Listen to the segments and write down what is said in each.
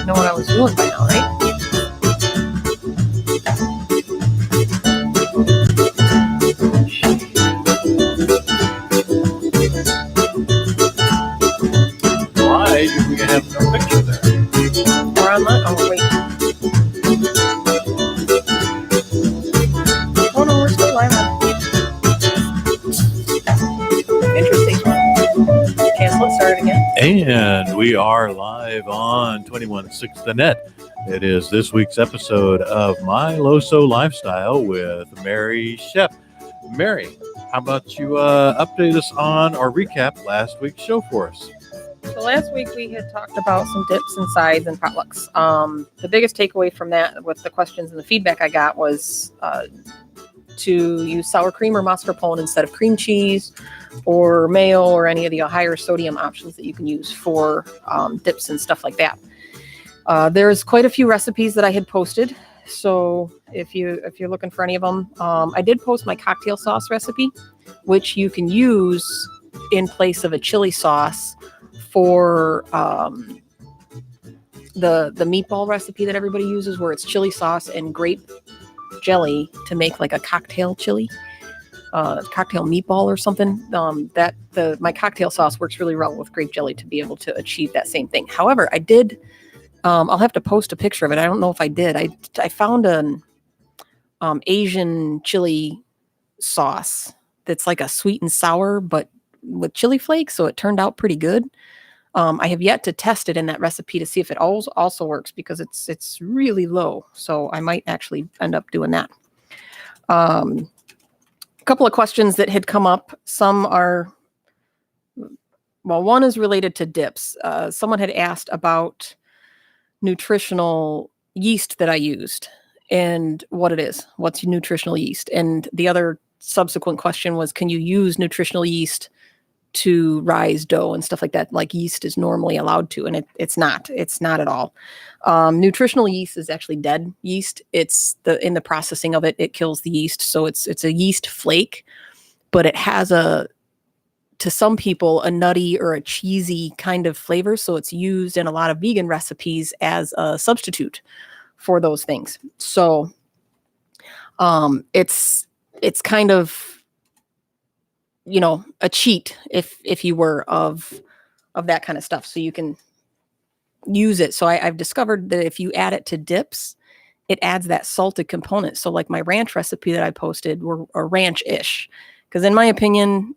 I'd know what I was doing by now, right? Why do we have no picture there? Or on my, oh, wait. Oh, no, we're still live on. Interesting. Cancel it, start it again. And we are live on 21.6 The Net. It is this week's episode of My LoSo Lifestyle with Mary Schepp. Mary, how about you update us on or recap last week's show for us? So last week we had talked about some dips and sides and potlucks. The biggest takeaway from that with the questions and the feedback I got was to use sour cream or mascarpone instead of cream cheese or mayo or any of the higher sodium options that you can use for dips and stuff like that. There's quite a few recipes that I had posted. So if you're looking for any of them, I did post my cocktail sauce recipe, which you can use in place of a chili sauce for the meatball recipe that everybody uses, where it's chili sauce and grape jelly to make like a cocktail chili, cocktail meatball or something. My cocktail sauce works really well with grape jelly to be able to achieve that same thing. However, I did. I'll have to post a picture of it. I don't know if I did. I found an Asian chili sauce that's like a sweet and sour, but with chili flakes. So it turned out pretty good. I have yet to test it in that recipe to see if it also works, because it's really low. So I might actually end up doing that. A couple of questions that had come up. Some are, well, one is related to dips. Someone had asked about nutritional yeast that I used and what it is. What's nutritional yeast? And the other subsequent question was, can you use nutritional yeast to rise dough and stuff like that, like yeast is normally allowed to? And it's not at all. Nutritional yeast is actually dead yeast. It's in the processing of it, it kills the yeast. So it's a yeast flake, but it has to some people, a nutty or a cheesy kind of flavor. So it's used in a lot of vegan recipes as a substitute for those things. So it's kind of, a cheat if you were of that kind of stuff. So you can use it. So I've discovered that if you add it to dips, it adds that salted component. So like my ranch recipe that I posted were a ranch-ish, because in my opinion,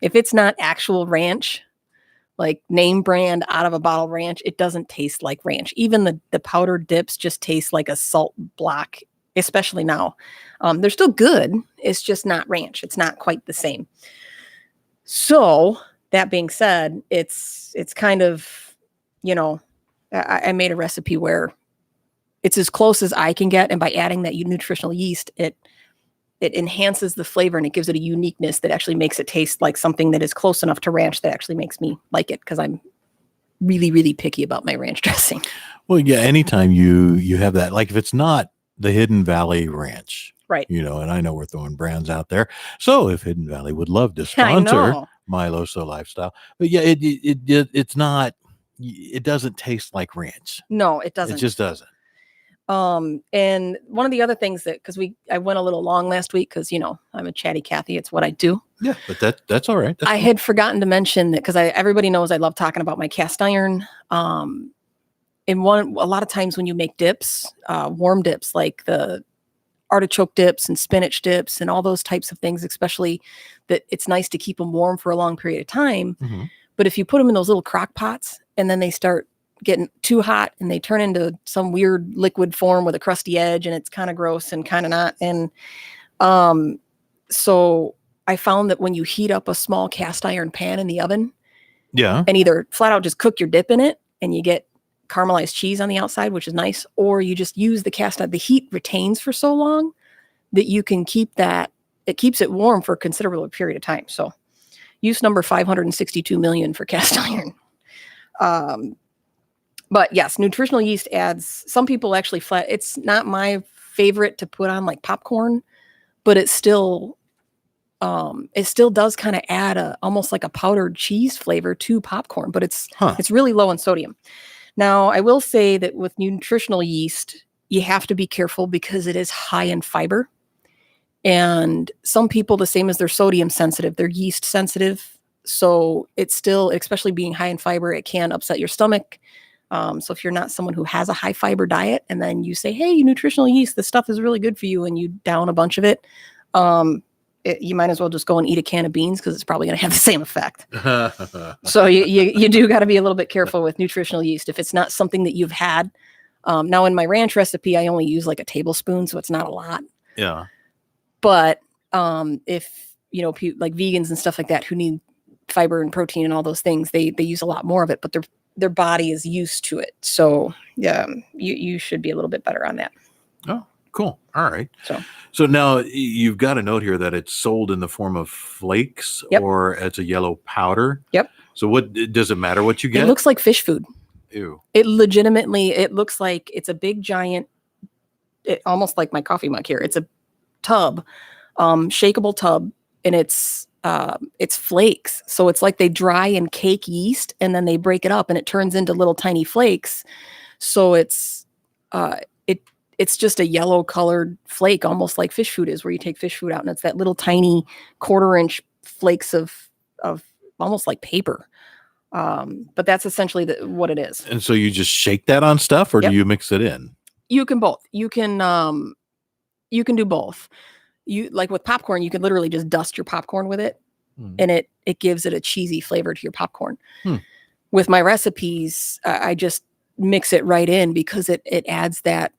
if it's not actual ranch, like name brand out of a bottle ranch, it doesn't taste like ranch. Even the powdered dips just taste like a salt block, especially now. They're still good. It's just not ranch. It's not quite the same. So that being said, it's kind of, I made a recipe where it's as close as I can get. And by adding that nutritional yeast, it enhances the flavor and it gives it a uniqueness that actually makes it taste like something that is close enough to ranch that actually makes me like it, because I'm really, really picky about my ranch dressing. Well, yeah, anytime you have that, like if it's not the Hidden Valley Ranch, right? And I know we're throwing brands out there. So if Hidden Valley would love to sponsor My LoSo Lifestyle, but yeah, it's not. It doesn't taste like ranch. No, it doesn't. It just doesn't. And one of the other things I went a little long last week because, I'm a chatty Cathy. It's what I do. Yeah, but that's all right. I had forgotten to mention that because everybody knows I love talking about my cast iron. And a lot of times when you make dips, warm dips, like the artichoke dips and spinach dips and all those types of things, especially that it's nice to keep them warm for a long period of time. Mm-hmm. But if you put them in those little crock pots and then they start getting too hot and they turn into some weird liquid form with a crusty edge, and it's kind of gross and kind of not. And so I found that when you heat up a small cast iron pan in the oven, and either flat out just cook your dip in it and you get caramelized cheese on the outside, which is nice, or you just use the cast iron, the heat retains for so long that you can keep that, it keeps it warm for a considerable period of time. So use number 562 million for cast iron. But yes, nutritional yeast adds, some people actually it's not my favorite to put on like popcorn, but it still does kind of add almost like a powdered cheese flavor to popcorn, but it's really low in sodium. Now, I will say that with nutritional yeast, you have to be careful because it is high in fiber. And some people, the same as they're sodium sensitive, they're yeast sensitive. So it's still, especially being high in fiber, it can upset your stomach. So if you're not someone who has a high fiber diet and then you say, hey, nutritional yeast, this stuff is really good for you, and you down a bunch of it, you might as well just go and eat a can of beans because it's probably going to have the same effect. So you do got to be a little bit careful with nutritional yeast if it's not something that you've had. Now in my ranch recipe, I only use like a tablespoon, so it's not a lot. Yeah. But if, like vegans and stuff like that who need fiber and protein and all those things, they use a lot more of it, but their body is used to it. So yeah, you should be a little bit better on that. Oh, cool. All right. So now you've got a note here that it's sold in the form of flakes. Yep. Or as a yellow powder. Yep. So what does it matter what you get? It looks like fish food. Ew. It looks like it's a big giant, almost like my coffee mug here. It's a tub, shakeable tub, and it's flakes. So it's like they dry and cake yeast and then they break it up and it turns into little tiny flakes. So it's just a yellow colored flake, almost like fish food is, where you take fish food out and it's that little tiny 1/4-inch flakes of almost like paper. But that's essentially what it is. And so you just shake that on stuff, or do you mix it in? You can both. You can do both. You, like with popcorn, you can literally just dust your popcorn with it, and it gives it a cheesy flavor to your popcorn. With my recipes, I just mix it right in because it adds that,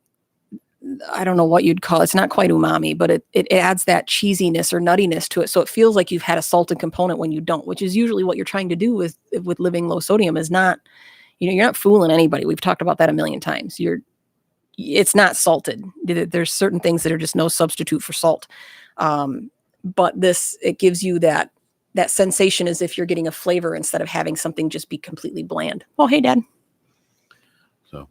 I don't know what you'd call it. It's not quite umami, but it adds that cheesiness or nuttiness to it. So it feels like you've had a salted component when you don't, which is usually what you're trying to do with living low sodium. Is not, you're not fooling anybody. We've talked about that a million times. It's not salted. There's certain things that are just no substitute for salt. But it gives you that sensation as if you're getting a flavor instead of having something just be completely bland. Oh, hey, Dad. So,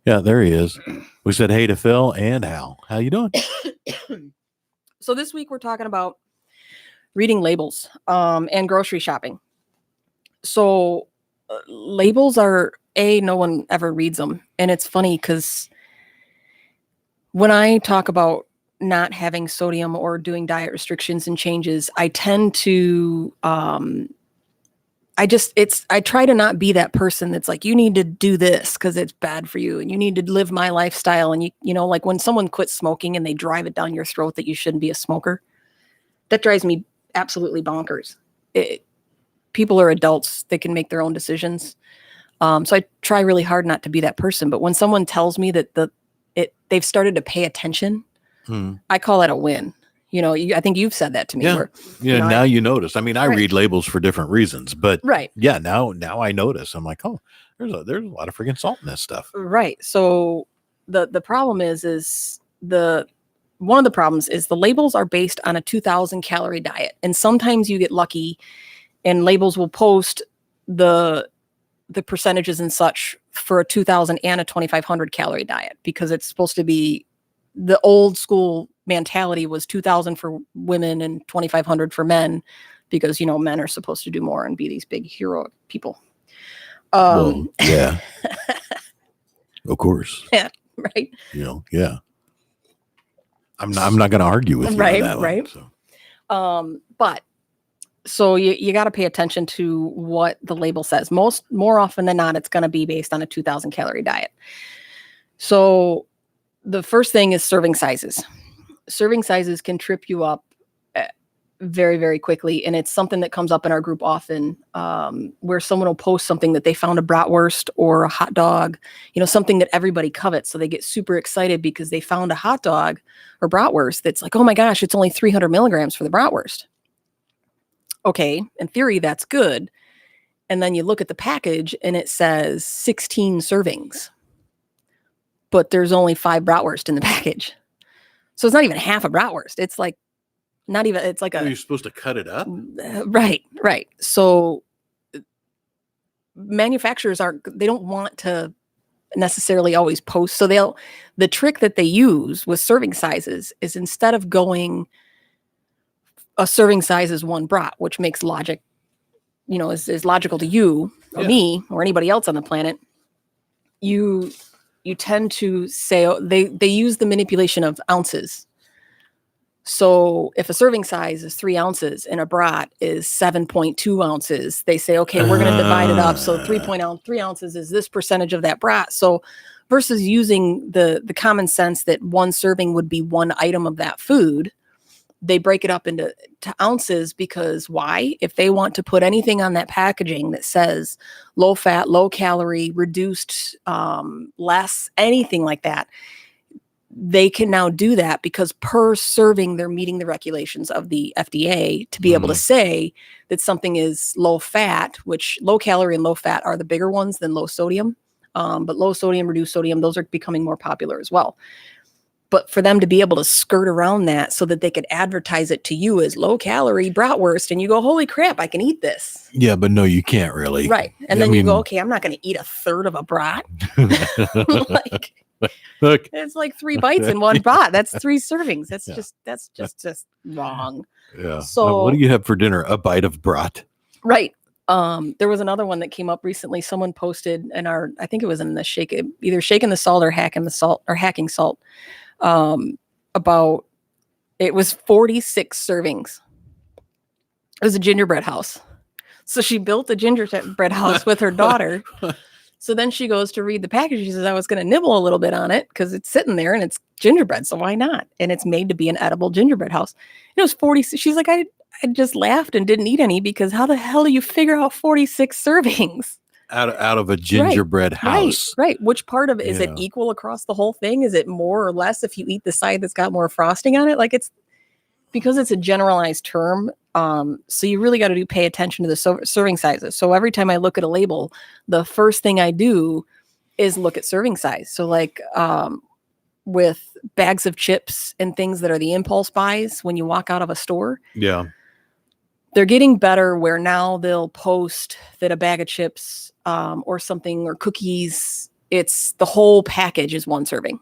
yeah, there he is. We said hey to Phil and Hal. How you doing? So this week we're talking about reading labels and grocery shopping. So labels are, no one ever reads them. And it's funny because when I talk about not having sodium or doing diet restrictions and changes, I tend to, I try to not be that person that's like, you need to do this because it's bad for you and you need to live my lifestyle. And like when someone quits smoking and they drive it down your throat that you shouldn't be a smoker, that drives me absolutely bonkers. People are adults. They can make their own decisions. So I try really hard not to be that person. But when someone tells me that they've started to pay attention, I call that a win. I think you've said that to me. Yeah. Now you notice. I mean, I read labels for different reasons, but yeah, now I notice. I'm like, oh, there's a lot of freaking salt in this stuff. Right. So the problem is one of the problems is the labels are based on a 2,000 calorie diet. And sometimes you get lucky and labels will post the percentages and such for a 2,000 and a 2,500 calorie diet, because it's supposed to be, the old school mentality was 2,000 for women and 2,500 for men, because, men are supposed to do more and be these big hero people. Yeah, of course. Yeah. Right. Yeah. I'm not going to argue with you on that one, so. But so you got to pay attention to what the label says. More often than not, it's going to be based on a 2,000 calorie diet. So the first thing is serving sizes. Serving sizes can trip you up very, very quickly. And it's something that comes up in our group often, where someone will post something that they found a bratwurst or a hot dog, something that everybody covets. So they get super excited because they found a hot dog or bratwurst that's like, oh my gosh, it's only 300 milligrams for the bratwurst. Okay, in theory, that's good. And then you look at the package and it says 16 servings, but there's only 5 bratwurst in the package. So it's not even half a bratwurst. It's like, not even, it's like you're supposed to cut it up? Right. So manufacturers they don't want to necessarily always post. So the trick that they use with serving sizes is, instead of going, a serving size is 1 brat, which makes logic, is logical to you or me or anybody else on the planet. you tend to say they use the manipulation of ounces. So if a serving size is 3 ounces and a brat is 7.2 ounces, they say, okay, we're going to divide it up. So 3 ounces is this percentage of that brat. So versus using the common sense that one serving would be one item of that food, they break it up into ounces because why? If they want to put anything on that packaging that says low fat, low calorie, reduced, less, anything like that, they can now do that because per serving, they're meeting the regulations of the FDA to be able to say that something is low fat, which low calorie and low fat are the bigger ones than low sodium. But low sodium, reduced sodium, those are becoming more popular as well. But for them to be able to skirt around that so that they could advertise it to you as low calorie bratwurst and you go, holy crap, I can eat this. Yeah, but no, you can't really. Right. And then you go, okay, I'm not going to eat a third of a brat. Like, look, it's like 3 bites in one brat. That's 3 servings. That's just wrong. Yeah. So what do you have for dinner? A bite of brat. Right. There was another one that came up recently. Someone posted in our, I think it was in the either Shaking the Salt or Hacking the Salt or Hacking Salt, about, it was 46 servings. It was a gingerbread house. So she built a gingerbread house with her daughter. So then she goes to read the package. She says, I was going to nibble a little bit on it because it's sitting there and it's gingerbread. So why not? And it's made to be an edible gingerbread house. It was 46. She's like, I just laughed and didn't eat any because how the hell do you figure out 46 servings? Out of a gingerbread house. Right. Which part of it, is it equal across the whole thing? Is it more or less if you eat the side that's got more frosting on it? Like it's because it's a generalized term. So you really got to pay attention to the serving sizes. So every time I look at a label, the first thing I do is look at serving size. So like with bags of chips and things that are the impulse buys when you walk out of a store. Yeah. They're getting better where now they'll post that a bag of chips or something or cookies, it's the whole package is 1 serving.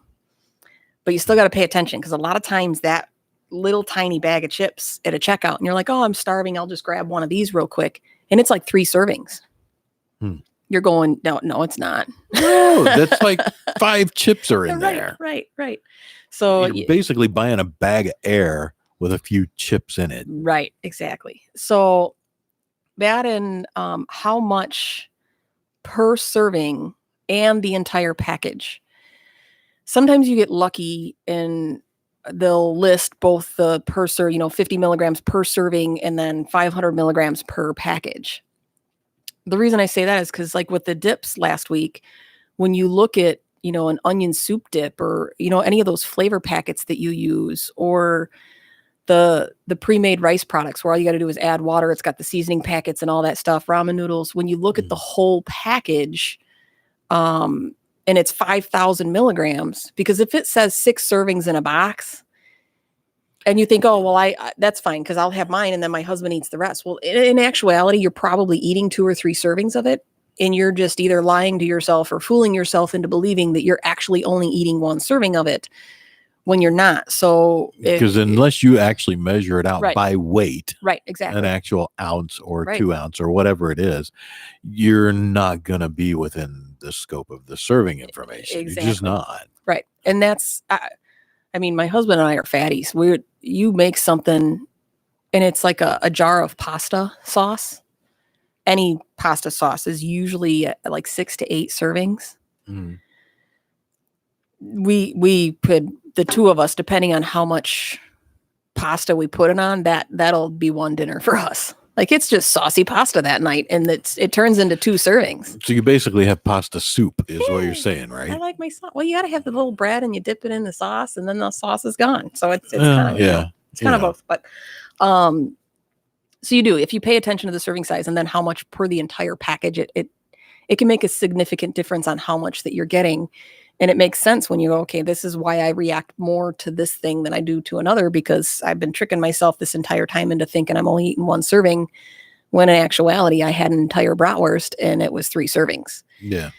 But you still got to pay attention because a lot of times that little tiny bag of chips at a checkout and you're like, oh, I'm starving, I'll just grab one of these real quick, and it's like 3 servings. You're going, no, it's not. No, that's like 5 chips are in there. Right. So you're basically buying a bag of air with a few chips in it. Right, exactly. So that and how much per serving and the entire package. Sometimes you get lucky and they'll list both the per 50 milligrams per serving and then 500 milligrams per package. The reason I say that is because like with the dips last week, when you look at, an onion soup dip or, any of those flavor packets that you use or the pre-made rice products where all you got to do is add water. It's got the seasoning packets and all that stuff, ramen noodles. When you look at the whole package, and it's 5,000 milligrams, because if it says 6 servings in a box and you think, oh, well, I that's fine because I'll have mine and then my husband eats the rest. Well, in actuality, you're probably eating 2 or 3 servings of it. And you're just either lying to yourself or fooling yourself into believing that you're actually only eating 1 serving of it when you're not. So because unless you actually measure it out by weight, right, exactly, an actual ounce or 2 ounce or whatever it is, you're not going to be within the scope of the serving information. Exactly. You're just not. Right. And that's, I mean, my husband and I are fatties. You make something and it's like a jar of pasta sauce. Any pasta sauce is usually like 6 to 8 servings. Mm. We put the 2 of us, depending on how much pasta we put it on, that'll be 1 dinner for us. Like it's just saucy pasta that night, and it turns into 2 servings. So you basically have pasta soup, is what you're saying, right? I like my sauce. Well, you got to have the little bread, and you dip it in the sauce, and then the sauce is gone. So it's kind of it's kind of both. But so you do, if you pay attention to the serving size and then how much per the entire package, it can make a significant difference on how much that you're getting. And it makes sense when you go, okay, this is why I react more to this thing than I do to another, because I've been tricking myself this entire time into thinking I'm only eating 1 serving, when in actuality, I had an entire bratwurst and it was 3 servings. Yeah.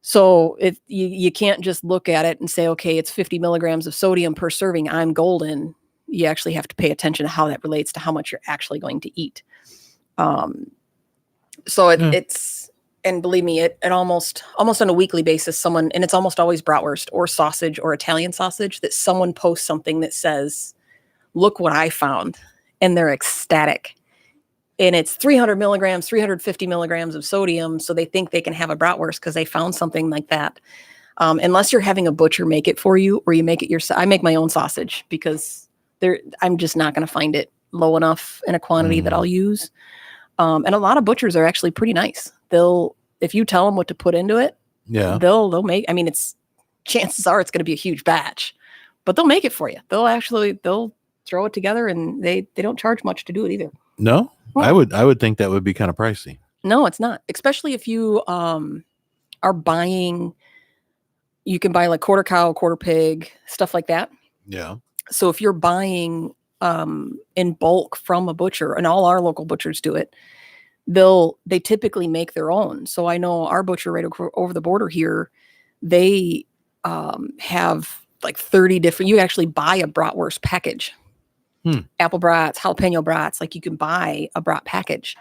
So you can't just look at it and say, okay, it's 50 milligrams of sodium per serving, I'm golden. You actually have to pay attention to how that relates to how much you're actually going to eat. So it's and believe me, it almost on a weekly basis, someone, and it's almost always bratwurst or sausage or Italian sausage, that someone posts something that says, look what I found. And they're ecstatic. And it's 300 milligrams, 350 milligrams of sodium. So they think they can have a bratwurst because they found something like that. Unless you're having a butcher make it for you, or you make it yourself. I make my own sausage because I'm just not going to find it low enough in a quantity that I'll use. And a lot of butchers are actually pretty nice. If you tell them what to put into it, they'll make, I mean, chances are it's going to be a huge batch, but they'll make it for you. They'll throw it together, and they don't charge much to do it either. No, well, I would think that would be kind of pricey. No, it's not. Especially if you are buying, you can buy like quarter cow, quarter pig, stuff like that. Yeah. So if you're buying in bulk from a butcher, and all our local butchers do it, they typically make their own. So I know our butcher right over the border here, they have like 30 different, you actually buy a bratwurst package. Apple brats, jalapeno brats, like you can buy a brat package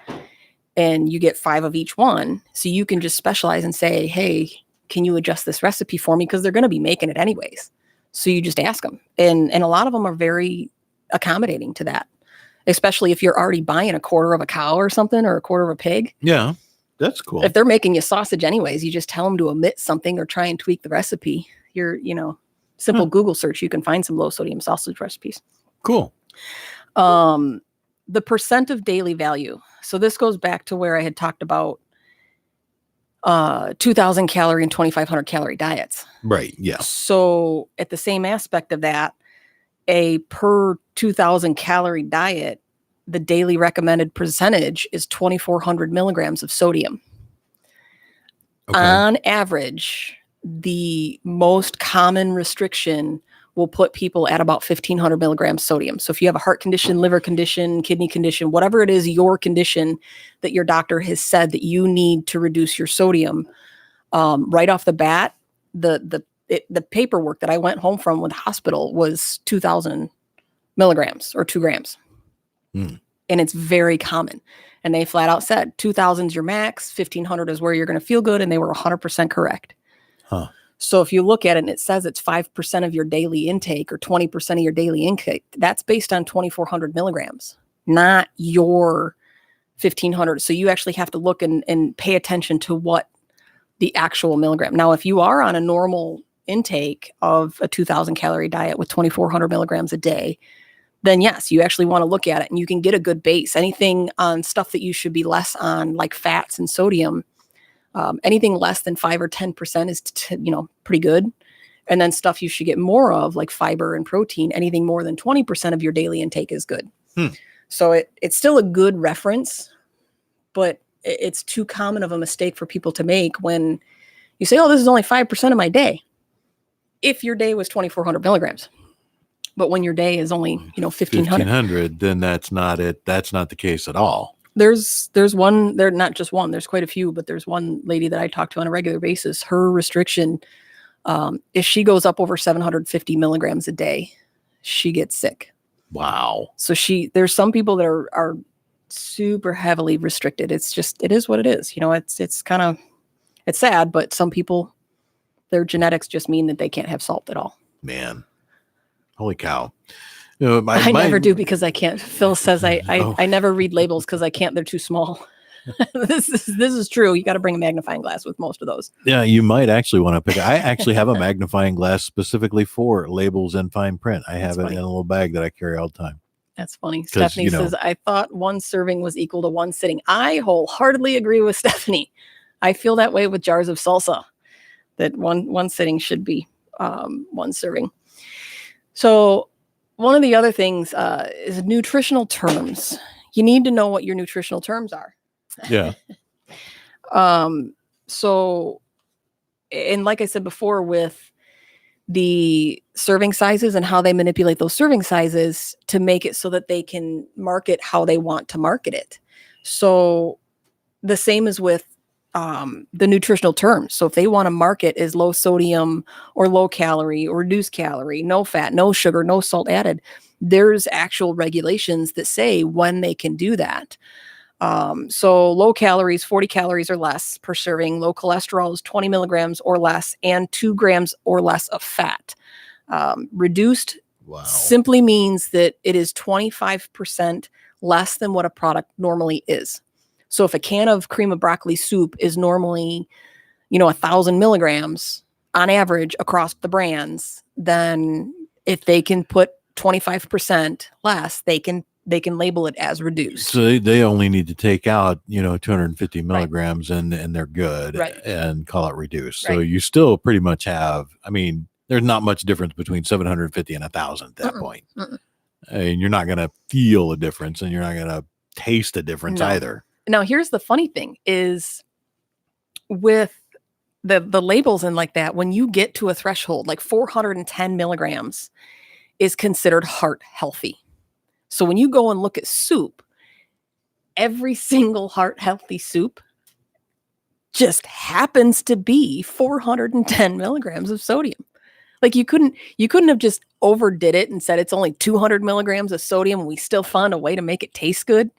and you get 5 of each one. So you can just specialize and say, hey, can you adjust this recipe for me? Because they're going to be making it anyways. So you just ask them. And a lot of them are very accommodating to that, especially if you're already buying a quarter of a cow or something, or a quarter of a pig. Yeah, that's cool. If they're making you sausage anyways, you just tell them to omit something or try and tweak the recipe. Simple Google search, you can find some low sodium sausage recipes. Cool. The percent of daily value. So this goes back to where I had talked about 2,000 calorie and 2,500 calorie diets. Right. Yeah. So at the same aspect of that, a per 2,000 calorie diet, the daily recommended percentage is 2,400 milligrams of sodium. Okay. On average, the most common restriction will put people at about 1,500 milligrams sodium. So if you have a heart condition, liver condition, kidney condition, whatever it is, your condition that your doctor has said that you need to reduce your sodium, right off the bat, the paperwork that I went home from with the hospital was 2,000 milligrams or 2 grams. And it's very common. And they flat out said 2,000 is your max, 1,500 is where you're going to feel good. And they were 100% correct. Huh. So if you look at it and it says it's 5% of your daily intake or 20% of your daily intake, that's based on 2,400 milligrams, not your 1,500. So you actually have to look and pay attention to what the actual milligram. Now, if you are on a normal intake of a 2,000 calorie diet with 2,400 milligrams a day, then yes, you actually want to look at it and you can get a good base. Anything on stuff that you should be less on, like fats and sodium, anything less than 5 or 10% is, pretty good. And then stuff you should get more of, like fiber and protein, anything more than 20% of your daily intake is good. So it's still a good reference, but it's too common of a mistake for people to make when you say, oh, this is only 5% of my day. If your day was 2,400 milligrams. But when your day is only, 1,500, then that's not it. That's not the case at all. There's one, there not just one, there's quite a few, but there's one lady that I talk to on a regular basis. Her restriction, if she goes up over 750 milligrams a day, she gets sick. Wow. So there's some people that are super heavily restricted. It's just, it is what it is. It's kind of, it's sad, but some people, their genetics just mean that they can't have salt at all. Man, holy cow. I never do because I can't. Phil says I never read labels because I can't. They're too small. This is true. You got to bring a magnifying glass with most of those. Yeah, you might actually want to pick. I actually have a magnifying glass specifically for labels and fine print. I have it in a little bag that I carry all the time. That's funny. Stephanie says, I thought one serving was equal to one sitting. I wholeheartedly agree with Stephanie. I feel that way with jars of salsa, that one sitting should be one serving. So one of the other things is nutritional terms. You need to know what your nutritional terms are. Yeah. So, and like I said before, with the serving sizes and how they manipulate those serving sizes to make it so that they can market how they want to market it. So the same as with the nutritional terms. So if they want to market as low sodium or low calorie or reduced calorie, no fat, no sugar, no salt added, there's actual regulations that say when they can do that. So low calories, 40 calories or less per serving. Low cholesterol is 20 milligrams or less, and 2 grams or less of fat. Reduced simply means that it is 25% less than what a product normally is. So if a can of cream of broccoli soup is normally, 1,000 milligrams on average across the brands, then if they can put 25% less, they can label it as reduced. So they only need to take out, 250 milligrams and they're good, and call it reduced. So you still pretty much have, there's not much difference between 750 and 1,000 at that point. And you're not going to feel a difference, and you're not going to taste a difference either. Now, here's the funny thing is with the labels and like that, when you get to a threshold, like 410 milligrams is considered heart healthy. So when you go and look at soup, every single heart healthy soup just happens to be 410 milligrams of sodium. Like you couldn't have just overdid it and said it's only 200 milligrams of sodium and we still found a way to make it taste good.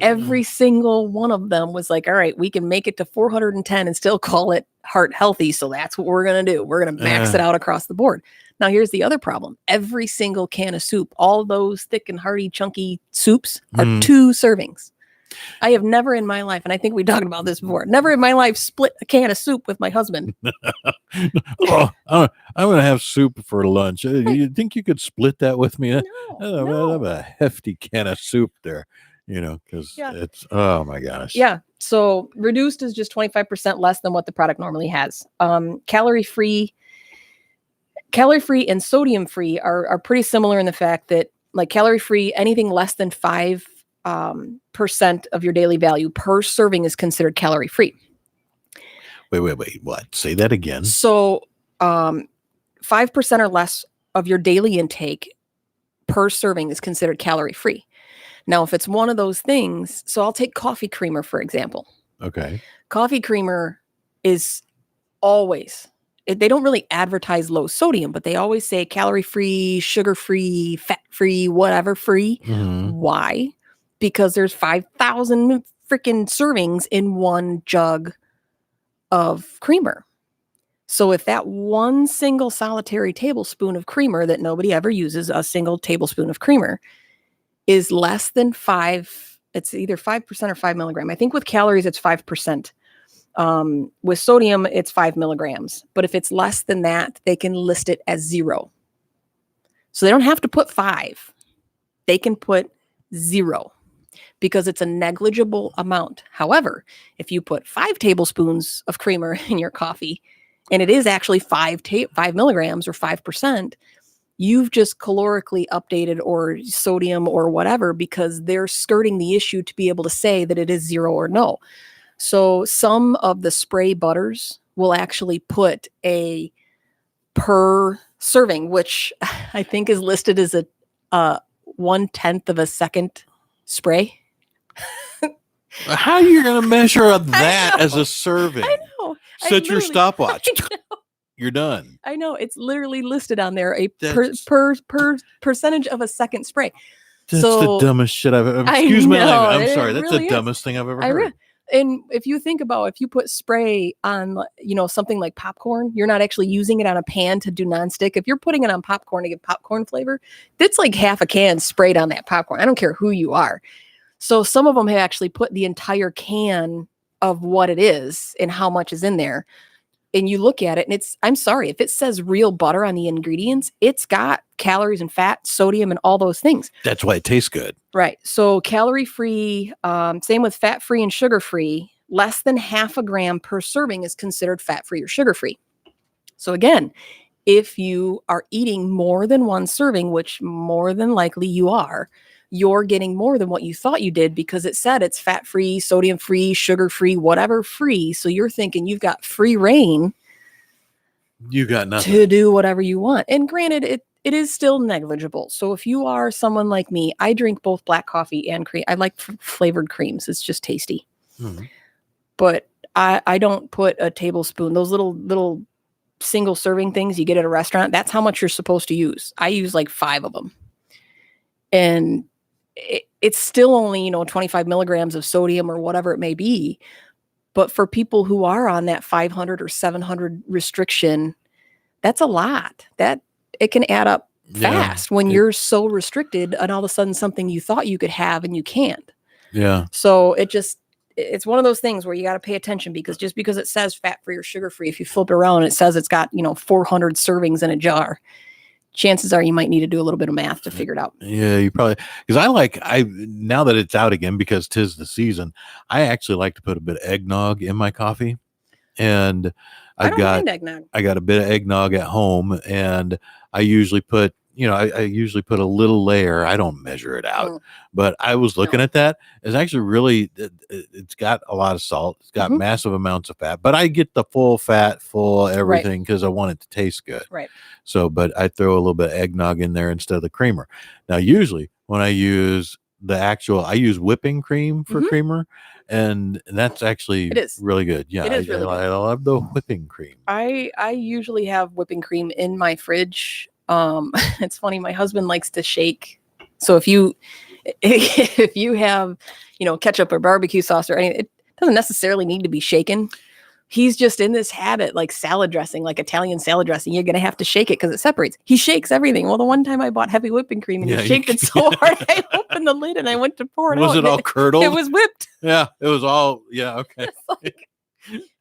Every single one of them was like, all right, we can make it to 410 and still call it heart healthy. So that's what we're going to do. We're going to max it out across the board. Now, here's the other problem. Every single can of soup, all those thick and hearty, chunky soups are 2 servings. I have never in my life, and I think we talked about this before, never in my life split a can of soup with my husband. I'm going to have soup for lunch. You think you could split that with me? No. I have a hefty can of soup there, because it's, oh my gosh. Yeah. So reduced is just 25% less than what the product normally has. Calorie-free and sodium-free are pretty similar in the fact that, like, calorie-free, anything less than 5% of your daily value per serving is considered calorie-free. Wait. What? Say that again. So 5% or less of your daily intake per serving is considered calorie-free. Now, if it's one of those things, so I'll take coffee creamer, for example. Okay. Coffee creamer is always, they don't really advertise low sodium, but they always say calorie-free, sugar-free, fat-free, whatever free. Why? Because there's 5,000 freaking servings in one jug of creamer. So if that one single solitary tablespoon of creamer that nobody ever uses, a single tablespoon of creamer, is less than 5, it's either 5% or 5 milligram. I think with calories, it's 5%. With sodium, it's 5 milligrams. But if it's less than that, they can list it as 0. So they don't have to put 5. They can put 0 because it's a negligible amount. However, if you put 5 tablespoons of creamer in your coffee, and it is actually 5 milligrams or 5%, you've just calorically updated or sodium or whatever, because they're skirting the issue to be able to say that it is 0 or no. So some of the spray butters will actually put a per serving, which I think is listed as a 1/10 of a second spray. How are you going to measure that as a serving? I know. Set your stopwatch. You're done. I know. It's literally listed on there, a per percentage of a second spray. That's the dumbest shit I've ever. Excuse my language. I'm sorry. That's really the dumbest thing I've ever heard. And if you think about, if you put spray on, something like popcorn, you're not actually using it on a pan to do nonstick. If you're putting it on popcorn to get popcorn flavor, that's like half a can sprayed on that popcorn. I don't care who you are. So some of them have actually put the entire can of what it is and how much is in there. And you look at it and I'm sorry, if it says real butter on the ingredients, it's got calories and fat, sodium, and all those things. That's why it tastes good. Right. So calorie-free, same with fat-free and sugar-free, less than 0.5 gram per serving is considered fat-free or sugar-free. So again, if you are eating more than one serving, which more than likely you are, you're getting more than what you thought you did because it said it's fat-free, sodium-free, sugar-free, whatever free. So you're thinking you've got free reign. You got nothing to do whatever you want. And granted, it is still negligible. So if you are someone like me, I drink both black coffee and cream. I like flavored creams. It's just tasty. But I don't put a tablespoon, those little single serving things you get at a restaurant. That's how much you're supposed to use. I use like 5 of them. And it's still only, 25 milligrams of sodium or whatever it may be. But for people who are on that 500 or 700 restriction, that's a lot. That it can add up fast when you're so restricted, and all of a sudden something you thought you could have and you can't. Yeah. So it's one of those things where you got to pay attention, because just because it says fat-free or sugar-free, if you flip it around and it says it's got, 400 servings in a jar, chances are you might need to do a little bit of math to figure it out. Yeah, you probably, because now that it's out again, because 'tis the season, I actually like to put a bit of eggnog in my coffee. And I don't mind eggnog. I got a bit of eggnog at home, and I usually put, I usually put a little layer. I don't measure it out, but I was looking at that. It's actually really, it's got a lot of salt. It's got massive amounts of fat, but I get the full fat, full everything, because I want it to taste good. Right. So, but I throw a little bit of eggnog in there instead of the creamer. Now, usually when I use I use whipping cream for creamer, and that's actually really good. Yeah, it is really good. I love the whipping cream. I usually have whipping cream in my fridge. It's funny, my husband likes to shake. So if you have, ketchup or barbecue sauce or anything, it doesn't necessarily need to be shaken. He's just in this habit, like salad dressing, like Italian salad dressing. You're going to have to shake it because it separates. He shakes everything. Well, the one time I bought heavy whipping cream and he shaked it so hard, I opened the lid and I went to pour it out. Was it all curdled? It was whipped. Yeah, it was all, okay.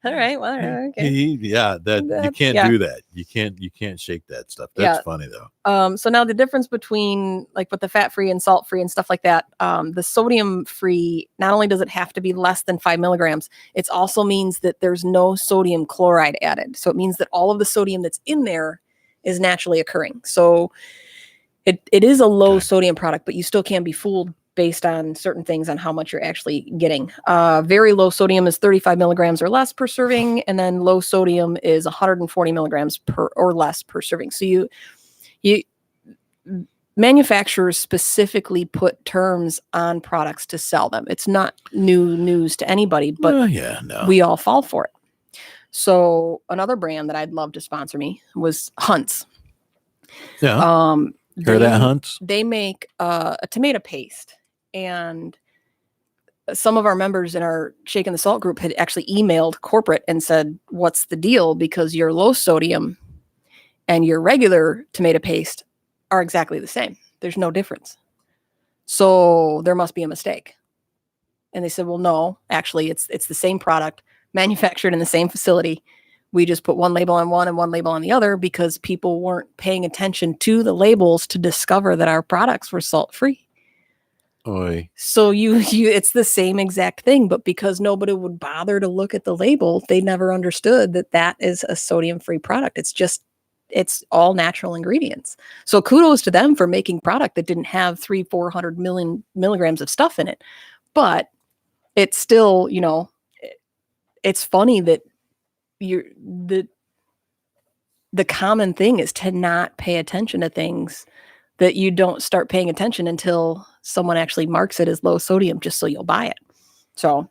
All right, well, okay. You can't do that. You can't shake that stuff. That's funny though. So now the difference between, like, with the fat-free and salt-free and stuff like that, the sodium-free, not only does it have to be less than 5 milligrams, it also means that there's no sodium chloride added. So it means that all of the sodium that's in there is naturally occurring. So it is a low sodium product, but you still can be fooled based on certain things on how much you're actually getting. Very low sodium is 35 milligrams or less per serving, and then low sodium is 140 milligrams or less per serving. So you manufacturers specifically put terms on products to sell them. It's not new news to anybody, but we all fall for it. So another brand that I'd love to sponsor me was Hunt's. Yeah. Hear that, Hunt's? They make a tomato paste. And some of our members in our Shaking the Salt group had actually emailed corporate and said, what's the deal? Because your low sodium and your regular tomato paste are exactly the same. There's no difference. So there must be a mistake. And they said, well, no, actually, it's the same product manufactured in the same facility. We just put one label on one and one label on the other because people weren't paying attention to the labels to discover that our products were salt-free. Oy. So it's the same exact thing, but because nobody would bother to look at the label, they never understood that is a sodium-free product. It's all natural ingredients. So kudos to them for making product that didn't have 300-400 million milligrams of stuff in it. But it's still, it's funny that the common thing is to not pay attention to things, that you don't start paying attention until someone actually marks it as low sodium just so you'll buy it. So,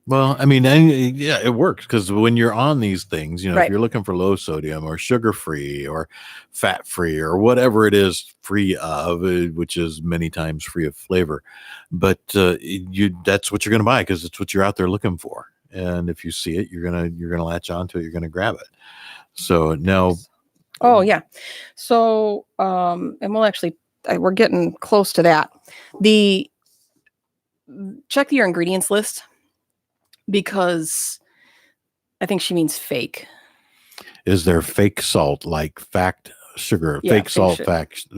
well, I mean, it works, because when you're on these things, right. If you're looking for low sodium or sugar free or fat free or whatever it is free of, which is many times free of flavor, but that's what you're going to buy because it's what you're out there looking for. And if you see it, you're gonna latch onto it. You're gonna grab it. So now. Oh yeah. So, and we'll actually, we're getting close to that. Check your ingredients list, because I think she means fake. Is there fake salt, like fact sugar, fake salt,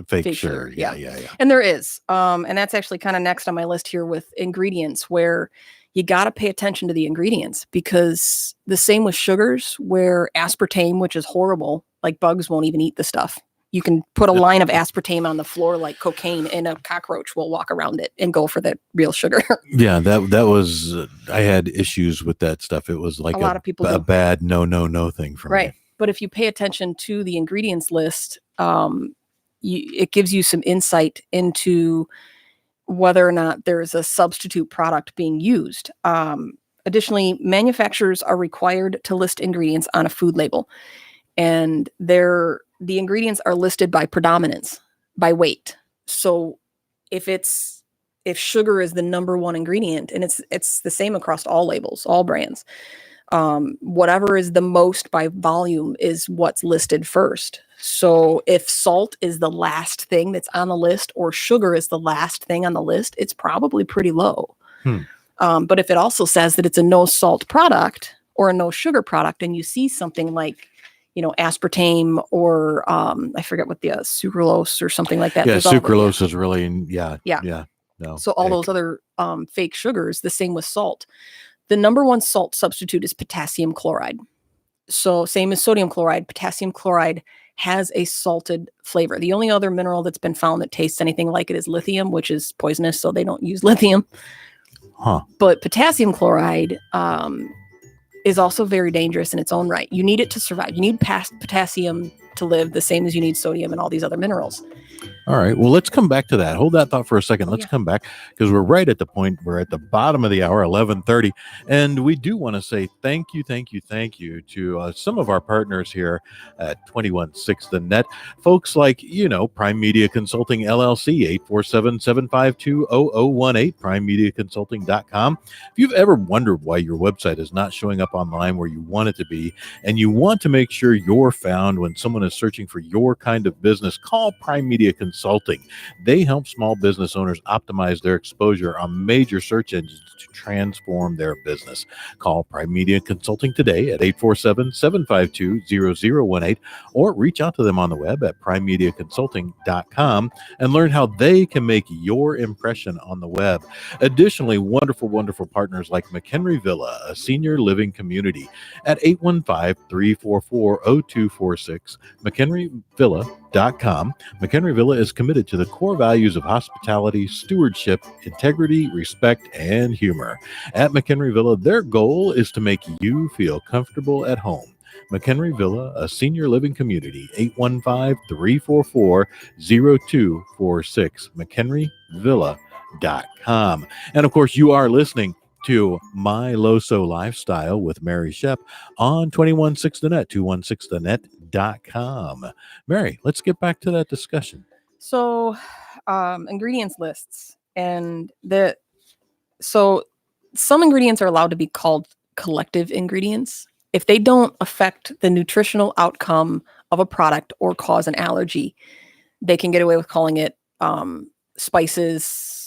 fake sugar? Yeah. And there is. And that's actually kind of next on my list here with ingredients, where you got to pay attention to the ingredients, because the same with sugars, where aspartame, which is horrible, like bugs won't even eat the stuff. You can put a line of aspartame on the floor like cocaine, and a cockroach will walk around it and go for the real sugar. Yeah, that was, I had issues with that stuff. It was like a lot of people a bad no thing for me. But if you pay attention to the ingredients list, it gives you some insight into whether or not there is a substitute product being used. Additionally, manufacturers are required to list ingredients on a food label, and the ingredients are listed by predominance, by weight. So if it's if sugar is the number one ingredient, and it's the same across all labels, all brands, whatever is the most by volume is what's listed first. So if salt is the last thing that's on the list, or sugar is the last thing on the list, it's probably pretty low. But if it also says that it's a no salt product or a no sugar product, and you see something like, aspartame, or I forget what the sucralose or something like that. Yeah, sucralose is really, no. So all those other fake sugars, the same with salt. The number one salt substitute is potassium chloride. So same as sodium chloride, potassium chloride has a salted flavor. The only other mineral that's been found that tastes anything like it is lithium, which is poisonous, so they don't use lithium. But potassium chloride is also very dangerous in its own right. You need it to survive. You need potassium to live, the same as you need sodium and all these other minerals. All right. Well, let's come back to that. Hold that thought for a second. Let's come back, because we're right at the point. We're at the bottom of the hour, 11:30. And we do want to say thank you to some of our partners here at 216 The Net. Folks like, Prime Media Consulting LLC, 847-752-0018, primemediaconsulting.com. If you've ever wondered why your website is not showing up online where you want it to be, and you want to make sure you're found when someone is searching for your kind of business, call Prime Media Consulting. They help small business owners optimize their exposure on major search engines to transform their business. Call Prime Media Consulting today at 847-752-0018, or reach out to them on the web at primemediaconsulting.com and learn how they can make your impression on the web. Additionally, wonderful partners like McHenry Villa, a senior living community, at 815-344-0246, McHenryVilla.com. McHenry Villa is committed to the core values of hospitality, stewardship, integrity, respect, and humor. At McHenry Villa, their goal is to make you feel comfortable at home. McHenry Villa, a senior living community, 815-344-0246, McHenryVilla.com. And of course, you are listening to My LoSo Lifestyle with Mary Schepp on 216 The Net, 216thenet.com. Mary, let's get back to that discussion. So, ingredients lists, so some ingredients are allowed to be called collective ingredients if they don't affect the nutritional outcome of a product or cause an allergy. They can get away with calling it spices,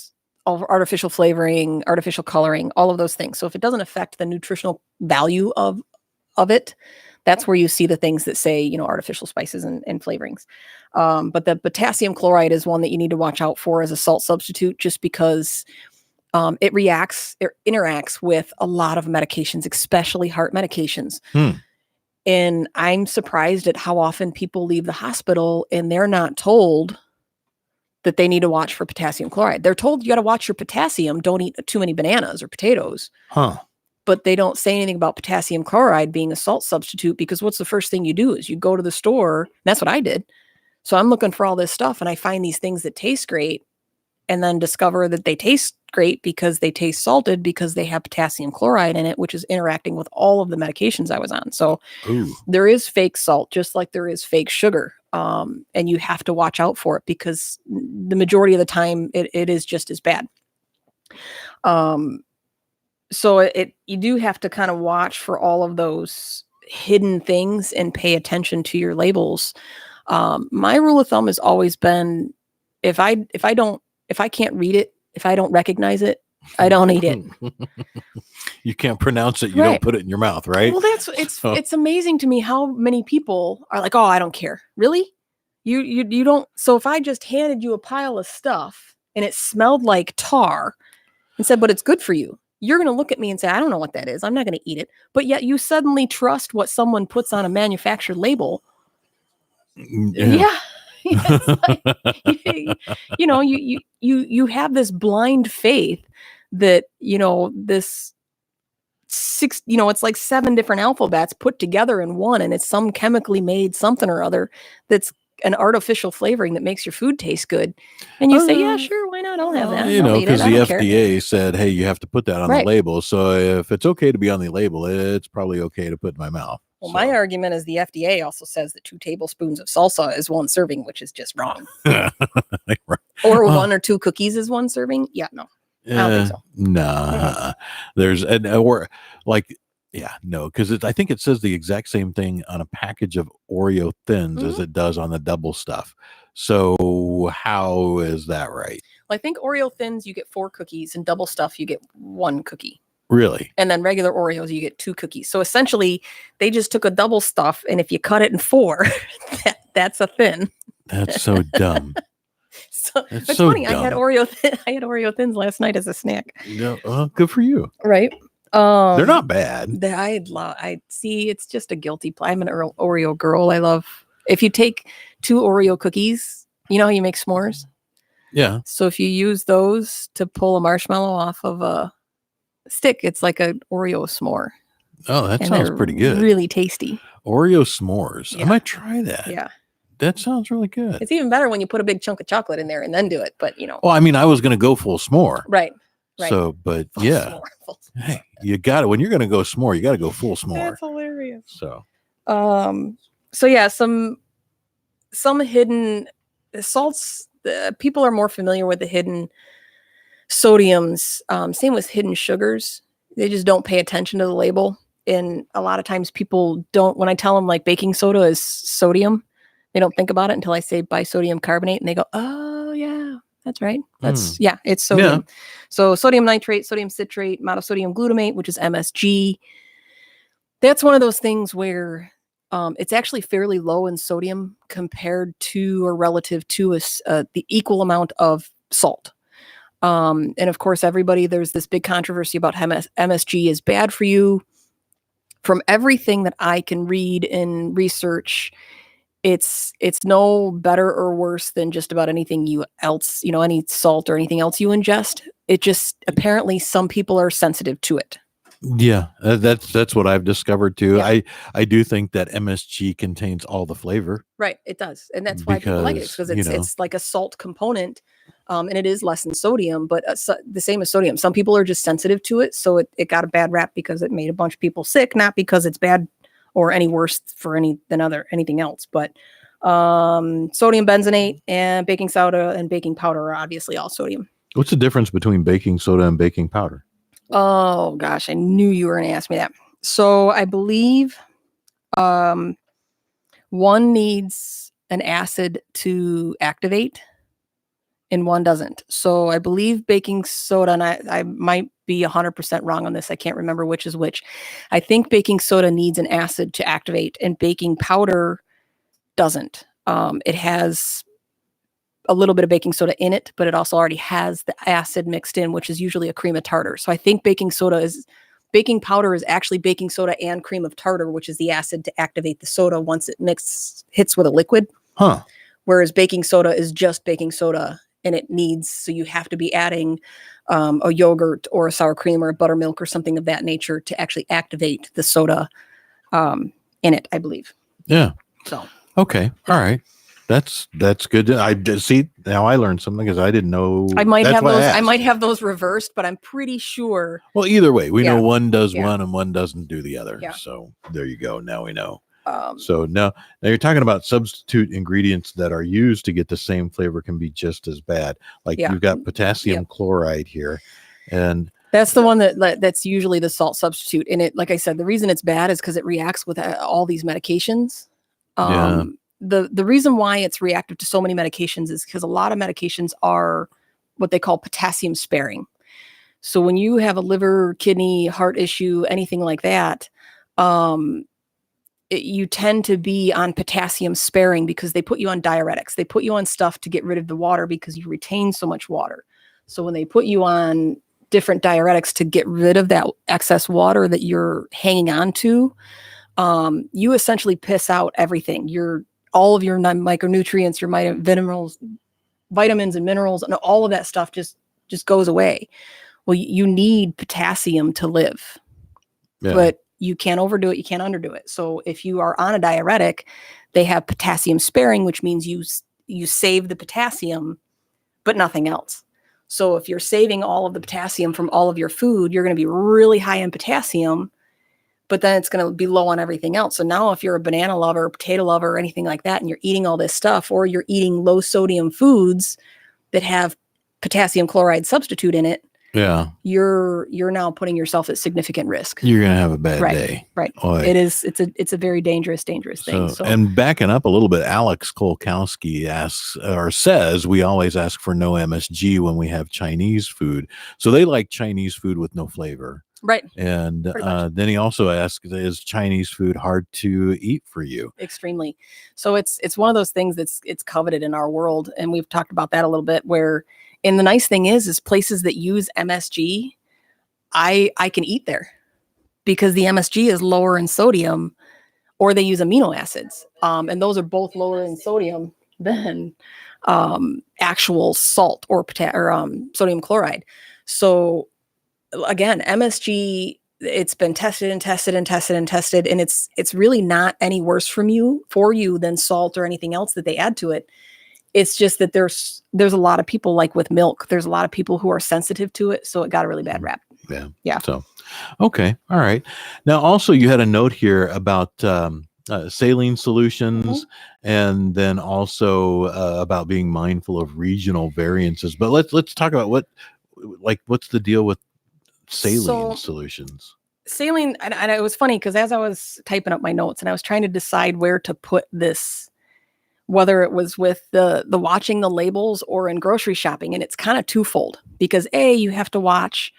artificial flavoring, artificial coloring, all of those things. So if it doesn't affect the nutritional value of it, that's where you see the things that say, artificial spices and flavorings. But the potassium chloride is one that you need to watch out for as a salt substitute, just because it interacts with a lot of medications, especially heart medications. And I'm surprised at how often people leave the hospital and they're not told that they need to watch for potassium chloride. They're told you got to watch your potassium. Don't eat too many bananas or potatoes. But they don't say anything about potassium chloride being a salt substitute, because what's the first thing you do is you go to the store. That's what I did. So I'm looking for all this stuff, and I find these things that taste great, and then discover that they taste great because they taste salted, because they have potassium chloride in it, which is interacting with all of the medications I was on. So there is fake salt, just like there is fake sugar. And you have to watch out for it, because the majority of the time it is just as bad. So you do have to kind of watch for all of those hidden things and pay attention to your labels. My rule of thumb has always been, if I can't read it, if I don't recognize it, I don't eat it. You can't pronounce it. You don't put it in your mouth, right? Well, it's amazing to me how many people are like, oh, I don't care. Really? You don't. So if I just handed you a pile of stuff and it smelled like tar and said, but it's good for you, you're going to look at me and say, I don't know what that is. I'm not going to eat it. But yet you suddenly trust what someone puts on a manufactured label. Yeah. Like, you have this blind faith that, this it's like 7 different alphabets put together in one, and it's some chemically made something or other that's an artificial flavoring that makes your food taste good. And you say, yeah, sure, why not? I'll have that. Because the FDA said, hey, you have to put that on the label. So if it's okay to be on the label, it's probably okay to put in my mouth. Well, my argument is the FDA also says that 2 tablespoons of salsa is 1 serving, which is just wrong. Or one or two cookies is one serving? Yeah, no. I don't think so. Nah. There's or like no, because I think it says the exact same thing on a package of Oreo Thins as it does on the double stuff. So how is that right? Well, I think Oreo Thins you get 4 cookies, and double stuff you get 1 cookie. Really? And then regular Oreos you get 2 cookies. So essentially, they just took a double stuff, and if you cut it in 4, that's a thin. That's so dumb. So That's it's so funny. dumb. I had Oreo Thins last night as a snack. Good for you. Right. They're not bad. I see. It's just a guilty pleasure. I'm an Oreo girl. I love if you take 2 Oreo cookies. You know how you make s'mores? Yeah. So if you use those to pull a marshmallow off of a stick, it's like an Oreo s'more. Oh, that sounds pretty good. Really tasty. Oreo s'mores. Yeah. I might try that. Yeah. That sounds really good. It's even better when you put a big chunk of chocolate in there and then do it. But Well, I mean, I was going to go full s'more. Right. So, but Full yeah. s'more. Hey, you got it. When you're going to go s'more, you got to go full s'more. That's hilarious. So yeah, some hidden salts. People are more familiar with the hidden sodiums. Same with hidden sugars. They just don't pay attention to the label. And a lot of times people don't, when I tell them like baking soda is sodium, they don't think about it until I say bisodium carbonate, and they go, oh yeah, that's right. It's sodium. Yeah. So sodium nitrate, sodium citrate, monosodium glutamate, which is MSG. That's one of those things where it's actually fairly low in sodium compared to or relative to the equal amount of salt. And of course, there's this big controversy about how MSG is bad for you. From everything that I can read and research, it's no better or worse than just about anything else, any salt or anything else you ingest. It just, apparently some people are sensitive to it. Yeah, that's what I've discovered too. Yeah. I do think that MSG contains all the flavor. Right, it does, and that's why people like it, because it's like a salt component, and it is less in sodium, but the same as sodium. Some people are just sensitive to it, so it got a bad rap because it made a bunch of people sick, not because it's bad or any worse for anything else. But sodium benzenate and baking soda and baking powder are obviously all sodium. What's the difference between baking soda and baking powder? Oh gosh, I knew you were going to ask me that. So I believe one needs an acid to activate and one doesn't. So I believe baking soda, and I might be 100% wrong on this. I can't remember which is which. I think baking soda needs an acid to activate and baking powder doesn't. It has a little bit of baking soda in it, but it also already has the acid mixed in, which is usually a cream of tartar. So I think baking powder is actually baking soda and cream of tartar, which is the acid to activate the soda once it hits with a liquid. Huh. Whereas baking soda is just baking soda, and so you have to be adding a yogurt or a sour cream or a buttermilk or something of that nature to actually activate the soda in it, I believe. Yeah. So. Okay. All right. That's good. I see. Now I learned something because I didn't know. I might have those reversed, but I'm pretty sure. Well, either way, we know one does one and one doesn't do the other. Yeah. So there you go. Now we know. So now you're talking about substitute ingredients that are used to get the same flavor can be just as bad. Like you've got potassium chloride here, and that's the one that's usually the salt substitute. And it, like I said, the reason it's bad is because it reacts with all these medications. The reason why it's reactive to so many medications is because a lot of medications are what they call potassium sparing. So when you have a liver, kidney, heart issue, anything like that, you tend to be on potassium sparing because they put you on diuretics. They put you on stuff to get rid of the water because you retain so much water. So when they put you on different diuretics to get rid of that excess water that you're hanging on to, you essentially piss out everything. All of your micronutrients, your vitamins and minerals, and all of that stuff just goes away. Well, you need potassium to live, but you can't overdo it. You can't underdo it. So if you are on a diuretic, they have potassium sparing, which means you save the potassium, but nothing else. So if you're saving all of the potassium from all of your food, you're going to be really high in potassium, but then it's going to be low on everything else. So now if you're a banana lover, potato lover, or anything like that, and you're eating all this stuff, or you're eating low sodium foods, that have potassium chloride substitute in it, Yeah. you're now putting yourself at significant risk. You're going to have a bad Right. day. Right. Oy. It's a very dangerous thing. So, and backing up a little bit, Alex Kolkowski asks or says we always ask for no MSG when we have Chinese food. So they like Chinese food with no flavor. right. And Pretty much. then he also asks, is Chinese food hard to eat for you? Extremely. So it's one of those things it's coveted in our world. And we've talked about that a little bit and the nice thing is places that use MSG, I can eat there because the MSG is lower in sodium, or they use amino acids. And those are both lower in sodium than actual salt or sodium chloride. So again, MSG, it's been tested and tested and tested and tested, and it's really not any worse for you than salt or anything else that they add to it. It's just that there's a lot of people, like with milk, there's a lot of people who are sensitive to it, so it got a really bad rap. Yeah. So, okay, all right. Now, also, you had a note here about saline solutions, and then also about being mindful of regional variances. But let's talk about what's the deal with saline solutions? Saline, and it was funny because as I was typing up my notes and I was trying to decide where to put this, whether it was with the watching the labels or in grocery shopping, and it's kind of twofold because you have to watch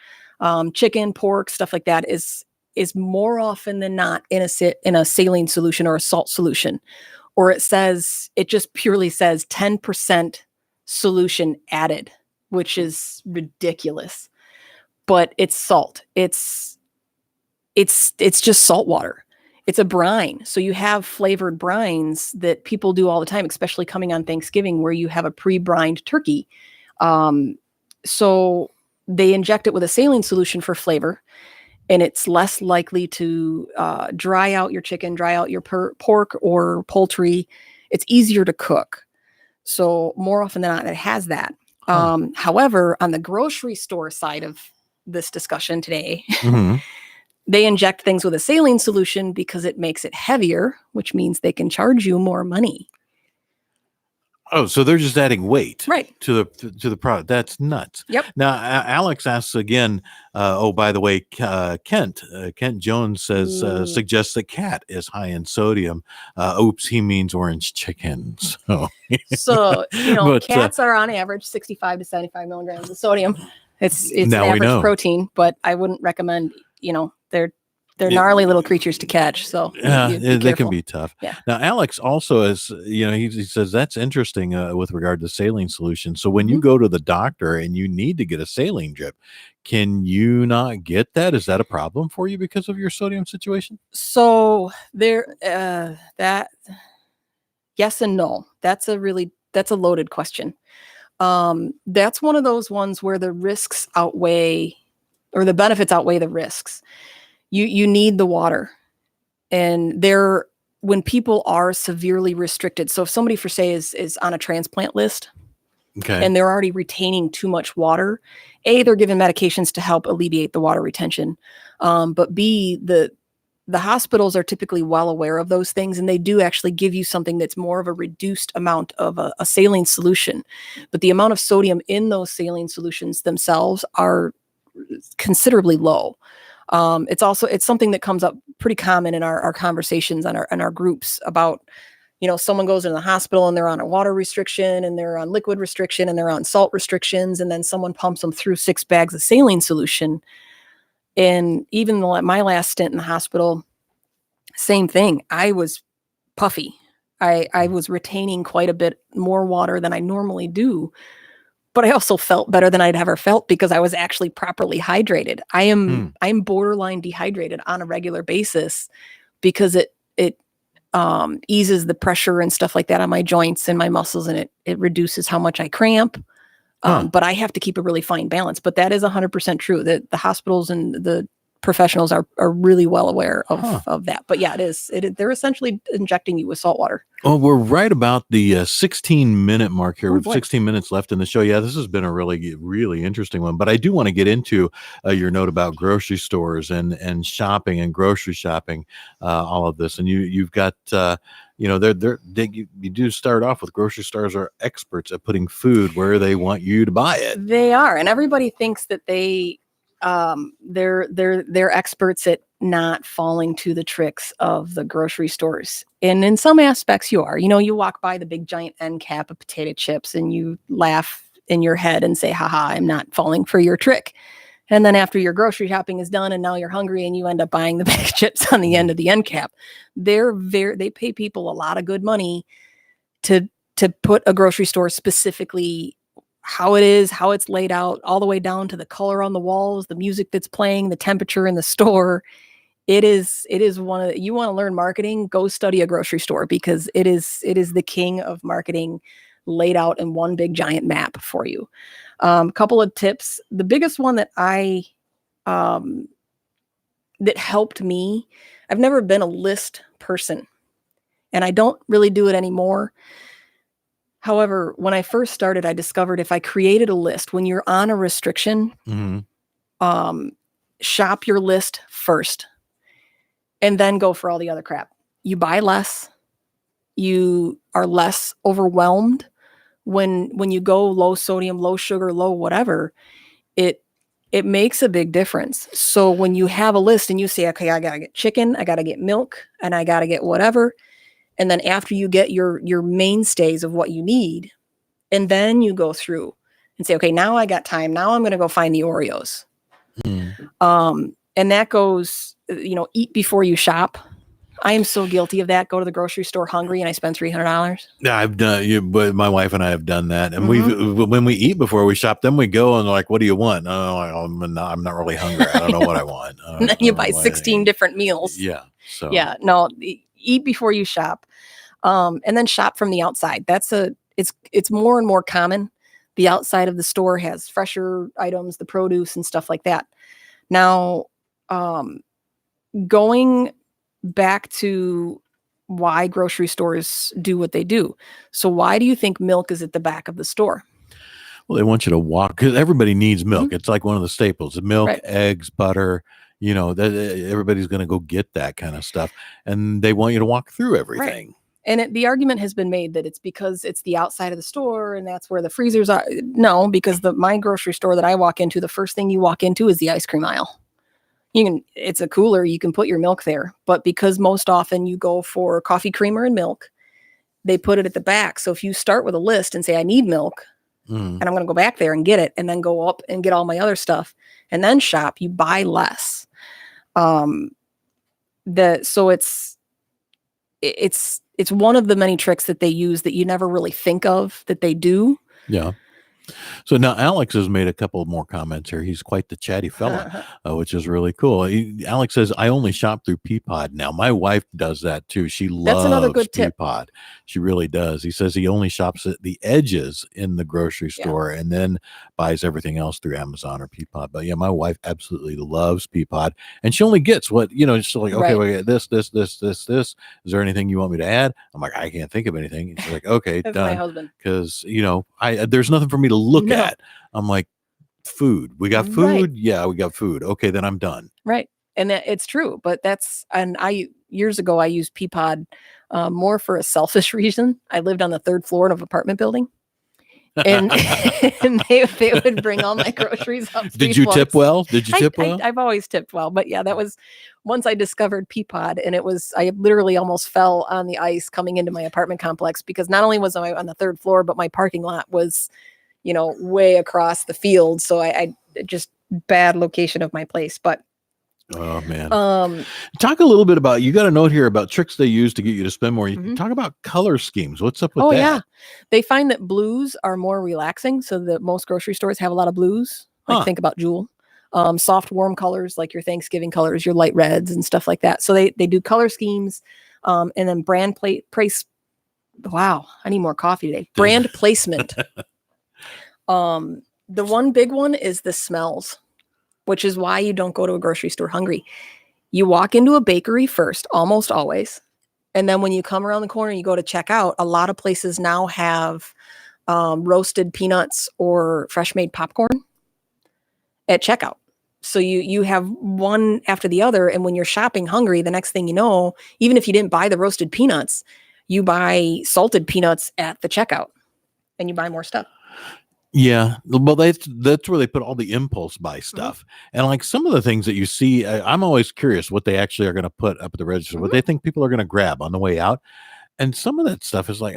chicken, pork, stuff like that is more often than not in a saline solution or a salt solution, or it just purely says 10% solution added, which is ridiculous. But it's salt. It's just salt water. It's a brine. So you have flavored brines that people do all the time, especially coming on Thanksgiving, where you have a pre-brined turkey. So they inject it with a saline solution for flavor, and it's less likely to dry out your chicken, dry out your pork or poultry. It's easier to cook. So more often than not, it has that. However, on the grocery store side of this discussion today, they inject things with a saline solution because it makes it heavier, which means they can charge you more money. Oh, so they're just adding weight to the product. That's nuts. Yep. Now, Alex asks again, by the way, Kent Jones says, suggests that cat is high in sodium. Oops, he means orange chicken. So, cats are on average 65 to 75 milligrams of sodium. It's an average protein, but I wouldn't recommend, they're gnarly little creatures to catch. So they can be tough. Yeah. Now, Alex also is, he says that's interesting with regard to saline solution. So when you go to the doctor and you need to get a saline drip, can you not get that? Is that a problem for you because of your sodium situation? So yes and no. That's a loaded question. That's one of those ones where the risks outweigh, or the benefits outweigh the risks. You need the water, and when people are severely restricted. So if somebody, for say, is on a transplant list, and they're already retaining too much water, they're given medications to help alleviate the water retention. But B, the hospitals are typically well aware of those things, and they do actually give you something that's more of a reduced amount of a saline solution. But the amount of sodium in those saline solutions themselves are considerably low. It's something that comes up pretty common in our conversations in our groups about, someone goes into the hospital and they're on a water restriction and they're on liquid restriction and they're on salt restrictions, and then someone pumps them through 6 bags of saline solution. And even my last stint in the hospital, same thing. I was puffy. I was retaining quite a bit more water than I normally do, but I also felt better than I'd ever felt because I was actually properly hydrated. I'm borderline dehydrated on a regular basis because it eases the pressure and stuff like that on my joints and my muscles, and it reduces how much I cramp. But I have to keep a really fine balance. But that is 100% true, that the hospitals and the professionals are really well aware of, Huh. of that. But yeah, they're essentially injecting you with salt water. Oh, we're right about the 16-minute mark here. Oh, With boy. 16 minutes left in the show. Yeah, this has been a really, really interesting one. But I do want to get into your note about grocery stores and shopping and grocery shopping, all of this. And you've got, you do start off with grocery stores are experts at putting food where they want you to buy it. They are, and everybody thinks that they're experts at not falling to the tricks of the grocery stores. And in some aspects you are. You walk by the big giant end cap of potato chips and you laugh in your head and say, haha, I'm not falling for your trick. And then after your grocery shopping is done and now you're hungry and you end up buying the big chips on the end of the end cap. They pay people a lot of good money to put a grocery store specifically how it is, how it's laid out, all the way down to the color on the walls, the music that's playing, the temperature in the store. It is one of you want to learn marketing, go study a grocery store, because it is the king of marketing laid out in one big giant map for you. Couple of tips. The biggest one that that helped me, I've never been a list person and I don't really do it anymore. However, when I first started, I discovered if I created a list, when you're on a restriction, shop your list first and then go for all the other crap. You buy less. You are less overwhelmed when you go low sodium, low sugar, low whatever. It makes a big difference. So when you have a list and you say, okay, I got to get chicken, I got to get milk, and I got to get whatever. And then after you get your mainstays of what you need, and then you go through and say, okay, now I got time. Now I'm going to go find the Oreos. And that goes, eat before you shop. I am so guilty of that. Go to the grocery store hungry and I spend $300. Yeah, I've done. But my wife and I have done that, and when we eat before we shop, then we go and like, what do you want? Oh, I'm not really hungry. I don't know what I want. And then you buy 16 different meals. Yeah. So yeah, no, eat before you shop, and then shop from the outside. It's more and more common. The outside of the store has fresher items, the produce and stuff like that. Now, going back to why grocery stores do what they do. So why do you think milk is at the back of the store? Well, they want you to walk, because everybody needs milk. It's like one of the staples: milk, Right. eggs, butter. Everybody's going to go get that kind of stuff, and they want you to walk through everything. Right. And the argument has been made that it's because it's the outside of the store and that's where the freezers are. No, because my grocery store that I walk into, the first thing you walk into is the ice cream aisle. It's a cooler, you can put your milk there, but because most often you go for coffee creamer and milk, they put it at the back. So if you start with a list and say, I need milk, and I'm going to go back there and get it, and then go up and get all my other stuff and then shop, you buy less. So it's one of the many tricks that they use that you never really think of that they do. Yeah. So now Alex has made a couple more comments here. He's quite the chatty fella, which is really cool. Alex says, I only shop through Peapod now. My wife does that too. She loves That's another good tip. Peapod. She really does. He says he only shops at the edges in the grocery store and then buys everything else through Amazon or Peapod. But yeah, my wife absolutely loves Peapod, and she only gets what, she's like, okay, we get this. Is there anything you want me to add? I'm like, I can't think of anything. And she's like, okay, That's done. my husband. Because, there's nothing for me to look at. I'm like, food. We got food. Right. Yeah, we got food. Okay, then I'm done. Right. And it's true, but years ago, I used Peapod more for a selfish reason. I lived on the third floor of an apartment building, and, and they would bring all my groceries up. Did you tip well? I've always tipped well, but yeah, that was once I discovered Peapod, and I literally almost fell on the ice coming into my apartment complex, because not only was I on the third floor, but my parking lot was, way across the field. So I just bad location of my place, but. Oh man. Talk a little bit about, you got a note here about tricks they use to get you to spend more. You talk about color schemes. What's up with that? Yeah. They find that blues are more relaxing. So that most grocery stores have a lot of blues. Like think about Jewel. Soft, warm colors, like your Thanksgiving colors, your light reds and stuff like that. So they do color schemes, and then brand price. Wow. I need more coffee today. Brand placement. The one big one is the smells. which is why you don't go to a grocery store hungry. You walk into a bakery first, almost always. And then when you come around the corner, you go to check out. A lot of places now have roasted peanuts or fresh made popcorn at checkout. So you have one after the other. And when you're shopping hungry, the next thing you know, even if you didn't buy the roasted peanuts, you buy salted peanuts at the checkout and you buy more stuff. Yeah, well, that's where they put all the impulse buy stuff, and like some of the things that you see, I'm always curious what they actually are going to put up at the register, what they think people are going to grab on the way out, and some of that stuff is like,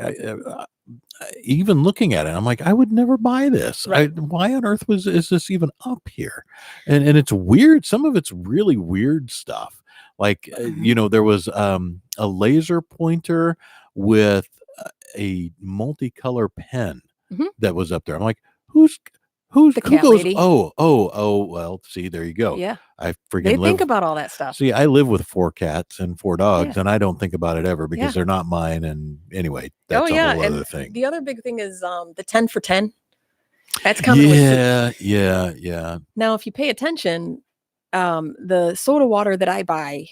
even looking at it, I'm like, I would never buy this. Right. Why on earth is this even up here? And it's weird. Some of it's really weird stuff. Like there was a laser pointer with a multicolor pen. That was up there. I'm like, who goes? Lady. Oh, well, see, there you go. Yeah. I freaking They think about all that stuff. See, I live with 4 cats and 4 dogs, and I don't think about it ever because they're not mine. And anyway, that's a whole other thing. The other big thing is the 10 for 10. That's coming. Yeah. Now, if you pay attention, the soda water that I buy,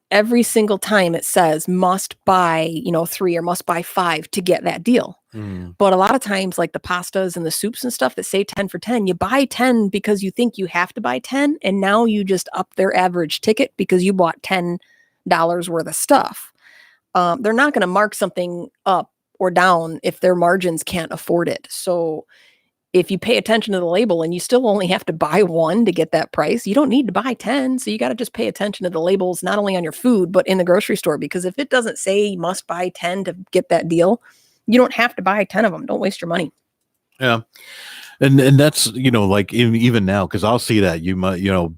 every single time it says must buy, 3 or must buy 5 to get that deal. But a lot of times, like the pastas and the soups and stuff that say 10 for 10, you buy 10 because you think you have to buy 10. And now you just up their average ticket because you bought $10 worth of stuff. They're not going to mark something up or down if their margins can't afford it. So if you pay attention to the label and you still only have to buy 1 to get that price, you don't need to buy 10. So you got to just pay attention to the labels, not only on your food, but in the grocery store. Because if it doesn't say you must buy 10 to get that deal, you don't have to buy 10 of them. Don't waste your money. Yeah. And that's, like even now, because I'll see that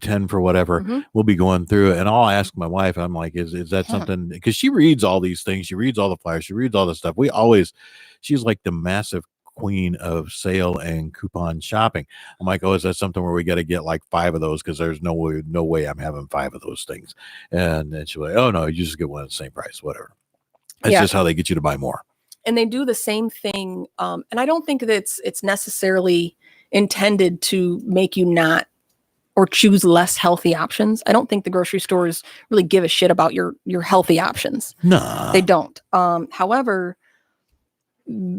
10 for whatever, we'll be going through it. And I'll ask my wife, I'm like, is that something? Because she reads all these things. She reads all the flyers. She reads all the stuff. She's like the massive queen of sale and coupon shopping. I'm like, is that something where we got to get like 5 of those? Because there's no way I'm having 5 of those things. And then she's like, oh no, you just get one at the same price, whatever. That's just how they get you to buy more. And they do the same thing. And I don't think that it's necessarily intended to make you not or choose less healthy options. I don't think the grocery stores really give a shit about your healthy options. No, they don't. However,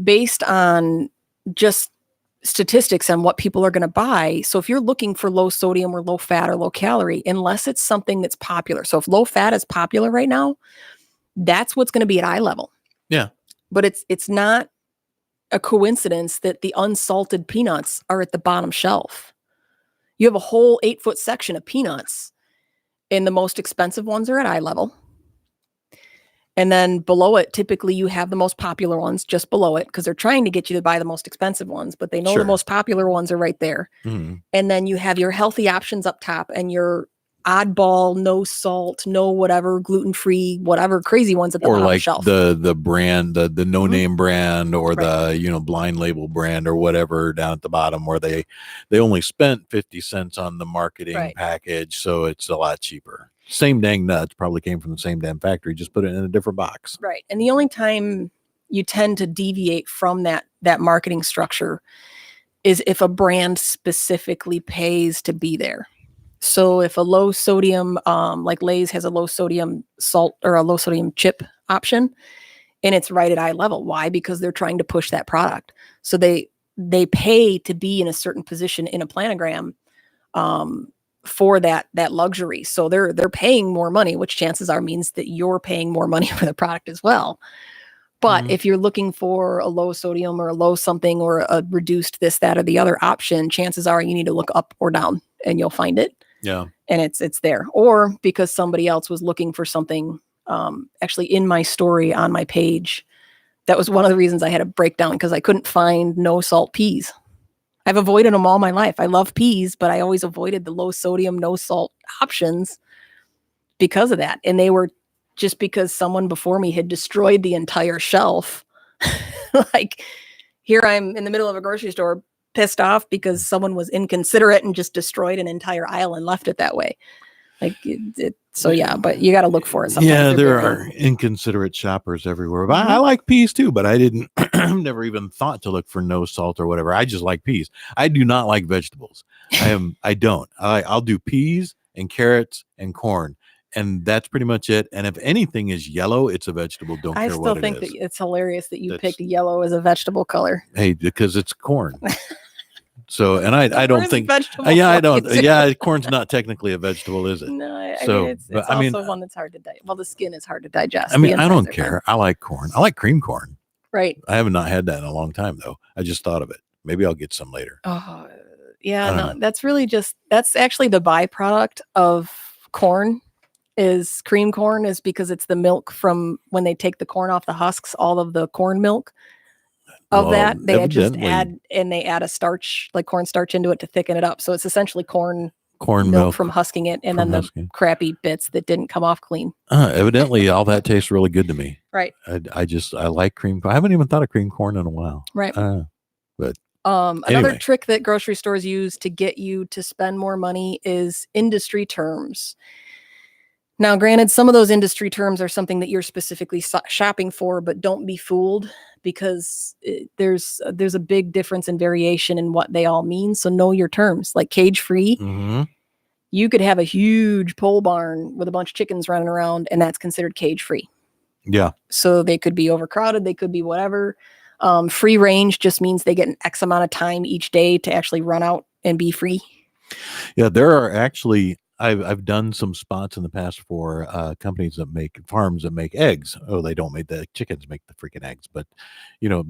based on just statistics on what people are going to buy. So if you're looking for low sodium or low fat or low calorie, unless it's something that's popular. So if low fat is popular right now, that's what's going to be at eye level. Yeah. But it's not a coincidence that the unsalted peanuts are at the bottom shelf. You have a whole 8-foot section of peanuts, and the most expensive ones are at eye level. And then below it, typically you have the most popular ones just below it because they're trying to get you to buy the most expensive ones, but they know the most popular ones are right there. And then you have your healthy options up top and your oddball, no salt, no whatever, gluten-free, whatever crazy ones at the bottom shelf. the brand, the no-name brand or the blind label brand or whatever down at the bottom where they only spent 50 cents on the marketing package, so it's a lot cheaper. Same dang nuts, probably came from the same damn factory, just put it in a different box. Right. And the only time you tend to deviate from that marketing structure is if a brand specifically pays to be there. So if a low sodium, like Lay's has a low sodium salt or a low sodium chip option, and it's right at eye level. Why? Because they're trying to push that product. So they pay to be in a certain position in a planogram for that luxury. So they're paying more money, which chances are means that you're paying more money for the product as well. But if you're looking for a low sodium or a low something or a reduced this, that, or the other option, chances are you need to look up or down and you'll find it. Yeah. And it's there. Or because somebody else was looking for something, actually in my story on my page, that was one of the reasons I had a breakdown because I couldn't find no salt peas. I've avoided them all my life. I love peas, but I always avoided the low sodium, no salt options because of that. And they were just because someone before me had destroyed the entire shelf. Like here I'm in the middle of a grocery store pissed off because someone was inconsiderate and just destroyed an entire aisle and left it that way. Like but you got to look for it sometimes. Yeah, there are inconsiderate shoppers everywhere. But I like peas too, but I didn't never even thought to look for no salt or whatever. I just like peas. I do not like vegetables. I don't. I'll do peas and carrots and corn. And that's pretty much it. And if anything is yellow, it's a vegetable. Don't I care still what think it that is. it's hilarious that you That's- picked yellow as a vegetable color. Hey, because it's corn. So, and I don't think, vegetable. I don't, corn's not technically a vegetable, is it? No, I So, mean it's but, also one that's hard to digest. Well, the skin is hard to digest. I mean, The I insides don't are care. I like corn. I like cream corn. Right. I have not had that in a long time, though. I just thought of it. Maybe I'll get some later. Oh, yeah. I don't No, know. that's actually the byproduct of corn. Is cream corn is because it's the milk from when they take the corn off the husks, all of the corn milk of that they just add a starch, like cornstarch, into it to thicken it up. So it's essentially corn milk from husking it, and then the crappy bits that didn't come off clean. Evidently, all that tastes really good to me. Right. I like cream. I haven't even thought of cream corn in a while. Right. But another trick that grocery stores use to get you to spend more money is industry terms. Now, granted, some of those industry terms are something that you're specifically shopping for, but don't be fooled, because there's a big difference and variation in what they all mean. So know your terms. Like cage-free, you could have a huge pole barn with a bunch of chickens running around, and that's considered cage-free. Yeah. So they could be overcrowded. They could be whatever. Free range just means they get an X amount of time each day to actually run out and be free. Yeah, there are actually... I've done some spots in the past for companies that make farms that make eggs. Oh, they don't make the chickens make the freaking eggs, but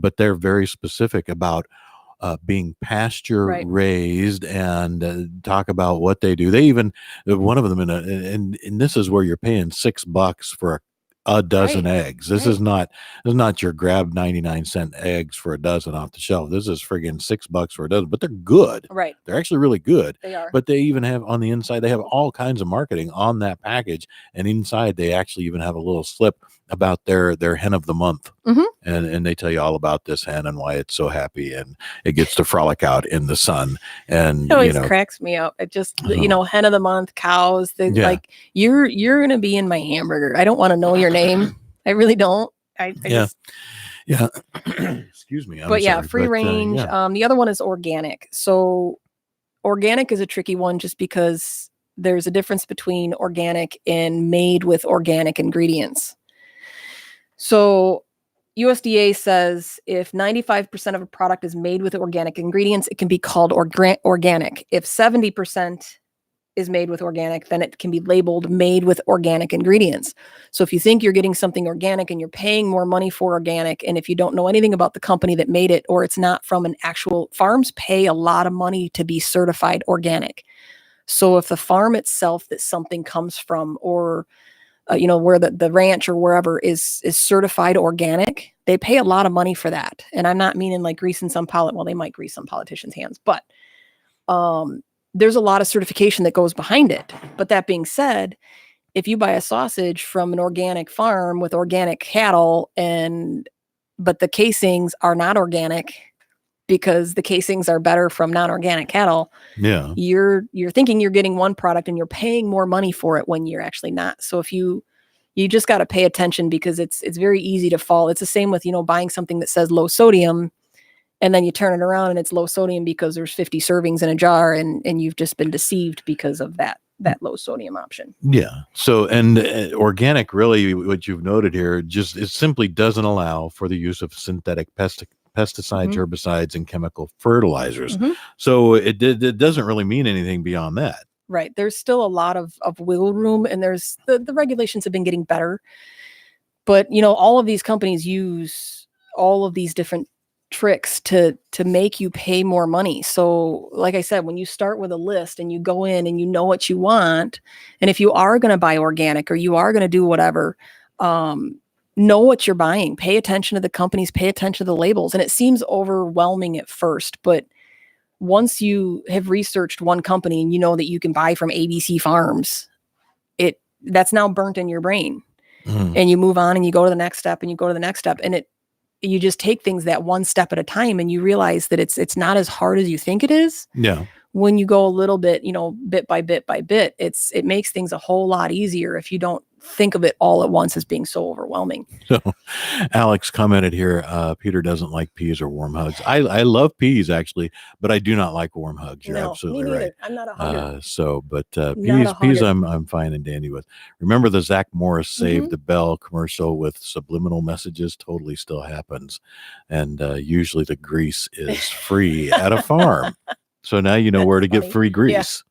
but they're very specific about being pasture raised, and talk about what they do. They even, one of them and this is where you're paying $6 for a dozen eggs. This is not your grab 99-cent eggs for a dozen off the shelf. This is friggin' $6 for a dozen, but they're good. Right. They're actually really good. They are. But they even have on the inside, they have all kinds of marketing on that package. And inside they actually even have a little slip about their hen of the month. And they tell you all about this hen and why it's so happy and it gets to frolic out in the sun. And it always cracks me up. It just hen of the month, cows, like you're gonna be in my hamburger. I don't want to know your name. I really don't. I just excuse me. But sorry, free range. The other one is organic. So organic is a tricky one just because there's a difference between organic and made with organic ingredients. So USDA says if 95% of a product is made with organic ingredients, it can be called organic. If 70% is made with organic, then it can be labeled made with organic ingredients. So if you think you're getting something organic and you're paying more money for organic, and if you don't know anything about the company that made it, or it's not from an actual, farms pay a lot of money to be certified organic. So if the farm itself that something comes from, or where the ranch or wherever is certified organic, they pay a lot of money for that. And I'm not meaning like greasing some well, they might grease some politicians' hands, but there's a lot of certification that goes behind it. But that being said, if you buy a sausage from an organic farm with organic cattle, but the casings are not organic because the casings are better from non-organic cattle, you're thinking you're getting one product and you're paying more money for it when you're actually not. So if you just got to pay attention, because it's very easy to fall. It's the same with buying something that says low sodium, and then you turn it around and it's low sodium because there's 50 servings in a jar, and you've just been deceived because of that low sodium option. Yeah. So, and organic, really, what you've noted here, it simply doesn't allow for the use of synthetic pesticides, herbicides, and chemical fertilizers. So it doesn't really mean anything beyond that. Right. There's still a lot of wiggle room, and there's the regulations have been getting better. But, all of these companies use all of these different tricks to make you pay more money. So like I said, when you start with a list and you go in and you know what you want, and if you are going to buy organic or you are going to do whatever, know what you're buying, pay attention to the companies, pay attention to the labels. And it seems overwhelming at first, but once you have researched one company and you know that you can buy from ABC Farms, that's now burnt in your brain. And you move on and you go to the next step and you go to the next step, and you just take things that one step at a time, and you realize that it's not as hard as you think it is. Yeah. When you go a little bit, bit by bit by bit, it makes things a whole lot easier if you don't think of it all at once as being so overwhelming. So Alex commented here, Peter doesn't like peas or warm hugs. I love peas actually, but I do not like warm hugs. You're No, absolutely me neither. right. I'm not a hugger. Peas a hugger. I'm fine and dandy with. Remember the Zach Morris Save Mhm. the Bell commercial with subliminal messages? Totally still happens. And usually the grease is free at a farm. So now you know That's where to get funny. free Yeah. grease.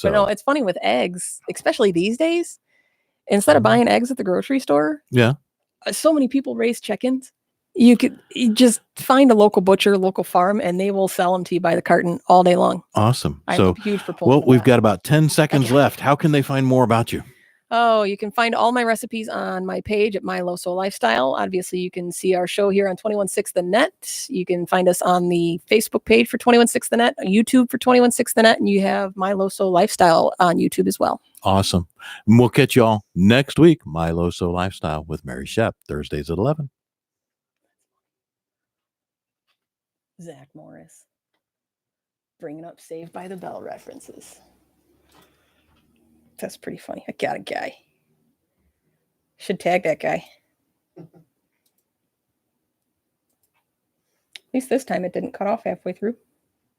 But no, So it's funny with eggs, especially these days. Instead of buying eggs at the grocery store, yeah. So many people raise chickens. You just find a local butcher, local farm, and they will sell them to you by the carton all day long. Awesome. I'm So a huge proponent. well, of we've that. got about 10 seconds Okay. left. How can they find more about you? Oh, you can find all my recipes on my page at My LoSo Lifestyle. Obviously, you can see our show here on 216 The Net. You can find us on the Facebook page for 216 The Net, YouTube for 216 The Net, and you have My LoSo Lifestyle on YouTube as well. Awesome. And we'll catch y'all next week. My LoSo Lifestyle with Mary Schepp, Thursdays at 11. Zach Morris. Bringing up Saved by the Bell references. That's pretty funny. I got a guy. Should tag that guy. At least this time it didn't cut off halfway through.